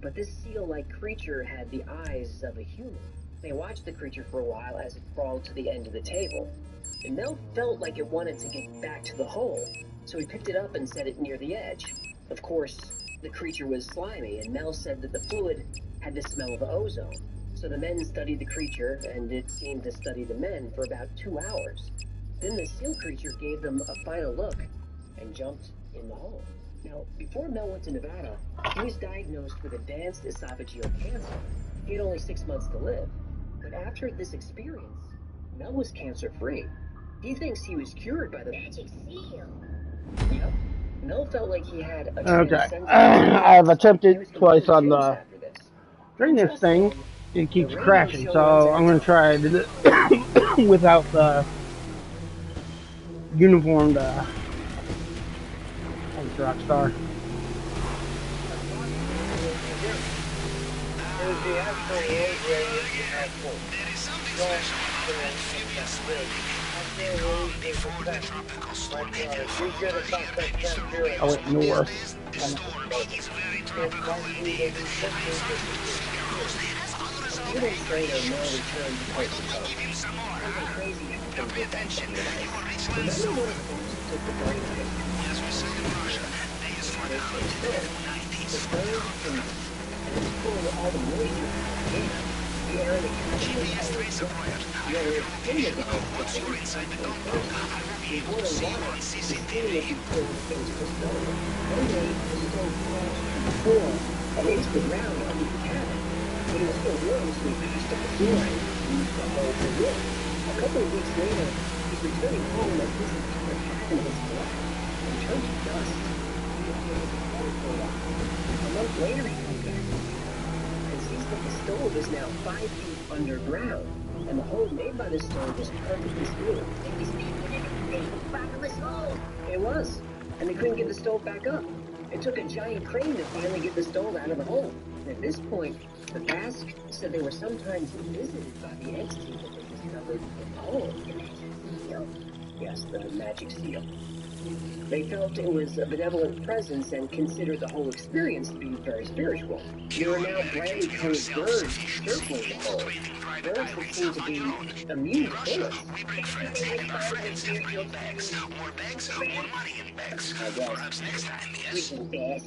But this seal-like creature had the eyes of a human. They watched the creature for a while as it crawled to the end of the table. And Mel felt like it wanted to get back to the hole, so he picked it up and set it near the edge. Of course, the creature was slimy, and Mel said that the fluid had the smell of ozone. So the men studied the creature, and it seemed to study the men for about 2 hours. Then the seal creature gave them a final look and jumped in the hole. Now, before Mel went to Nevada, he was diagnosed with advanced esophageal cancer. He had only 6 months to live. But after this experience, Mel was cancer-free. He thinks he was cured by the magic seal. Yep. Mel felt like he had a Okay. I've attempted twice on the during this thing. It keeps crashing, so I'm gonna try without the uniformed Rockstar. There's the actual road where you have full. There is something special about amphibious living before the tropical storm hit in Florida here many stories. I went north. The storm is very tropical indeed. As a result, we give him some more. Now pay attention, you will reach land soon. As we say in Russia, days for the holiday, 90s. GPS tracer project. Once you're inside the compound, I will be able to see you on CCTV. And into the ground under the cabin. But it was still warm, so he passed up the floor and used the hole for wood. A couple of weeks later, he's returning home and his entire cabin is black and turned to dust. A month later, he comes back and sees that the stove is now 5 feet underground, and the hole made by the stove was perfectly smooth. These people didn't make a bottomless hole. It was, and they couldn't get the stove back up. It took a giant crane to finally get the stove out of the hole. And at this point, the Basque said they were sometimes visited by the entity that they discovered in the hole. The magic seal? Yes, the magic seal. They felt it was a benevolent presence and considered the whole experience to be very spiritual. There were now brightly colored birds circling the hole. Birds that seemed to be immune to bullets. We bring friends, and our friends have real bags. More bags, more money in bags. Perhaps next time, yes.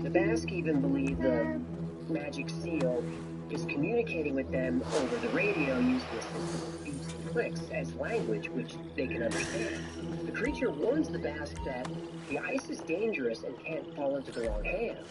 The Basque even believed the magic seal is communicating with them over the radio using a system of beeps and clicks as language which they can understand. The creature warns the Basque that the ice is dangerous and can't fall into the wrong hands.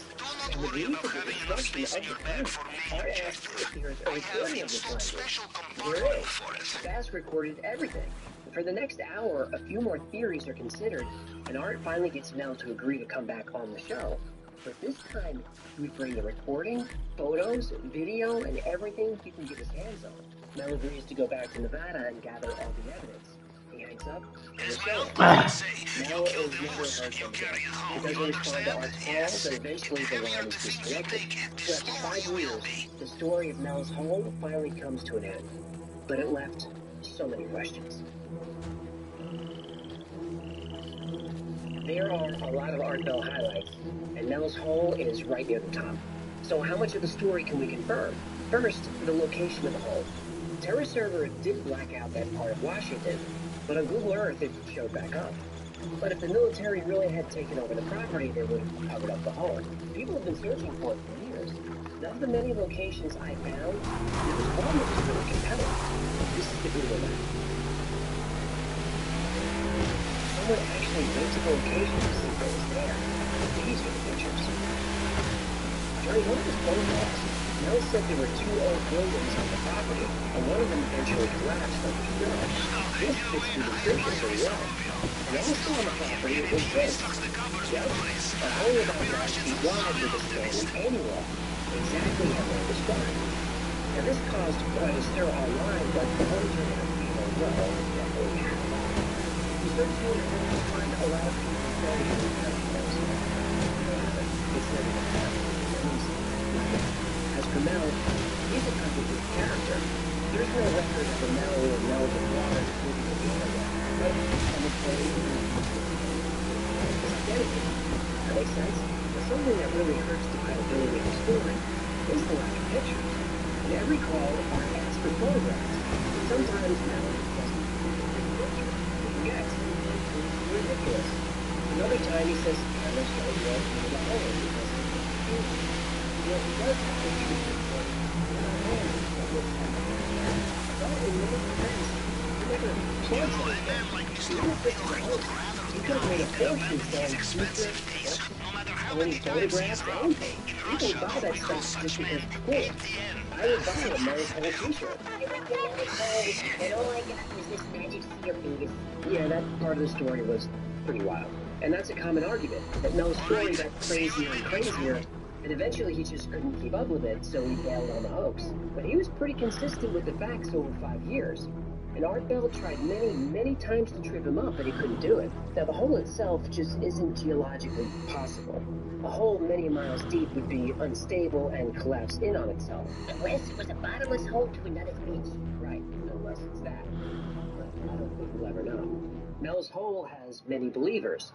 And the reason for the destruction of the planet are asked if there is a recording of this language. There is. The Basque recorded everything. For the next hour, a few more theories are considered, and Art finally gets Mel to agree to come back on the show. But this time, he would bring the recording, photos, video, and everything he can get his hands on. Mel agrees to go back to Nevada and gather all the evidence. He hangs up, and the show. Mel is never heard from again. He doesn't respond to Art's calls, and eventually the line is disconnected. So after 5 years, the story of Mel's hole finally comes to an end. But it left so many questions. There are a lot of Art Bell highlights, and Mel's hole is right near the top. So how much of the story can we confirm? First, the location of the hole. Terra Server did black out that part of Washington, but on Google Earth it showed back up. But if the military really had taken over the property, they would have covered up the hole. People have been searching for it for years. Of the many locations I found, there was one that was really compelling. This is the Google map. Someone actually went to the location to see what was there. These are the pictures. During one of his phone calls, Mel said there were 2 old buildings on the property, and one of them eventually collapsed under the snow. This fits the description very well. And also on the property was this. Yep, a hole about 5 feet wide with a standing anywhere. Exactly how they described. Now this caused quite a stir online, but the whole turned out to be no well, definitely happened. The search team managed to find a lot of people saying that the country it's never been found. As for Mel, he's a complicated character. There's no record of a Mel or Melvin Waters moving to the internet, but on the plane, it's identity. That makes sense? But something that really hurts the credibility of the story recall Art asked for photographs. Sometimes Mel doesn't forgets. It's ridiculous. Another time he says cameras don't work near the hole because of confusion. Yet he does have the truth report. We're not hands of what's happening. But in many defense, he never plugs anything. Even if this is a hoax, he could have made a fortune selling secret, own photographs, anything. People would buy that stuff just because it's cool. I would buy a Mel's Hole t-shirt. I went to Mel's Hole, and all I got was this magic seal penis. Yeah, that part of the story was pretty wild. And that's a common argument, that Mel's story got crazier and crazier, and eventually he just couldn't keep up with it, so he bailed on the hoax. But he was pretty consistent with the facts over 5 years. And Art Bell tried many, many times to trip him up, but he couldn't do it. Now, the hole itself just isn't geologically possible. A hole many miles deep would be unstable and collapse in on itself. Unless it was a bottomless hole to another bitch. Right, unless it's that. But I don't think we'll ever know. Mel's Hole has many believers.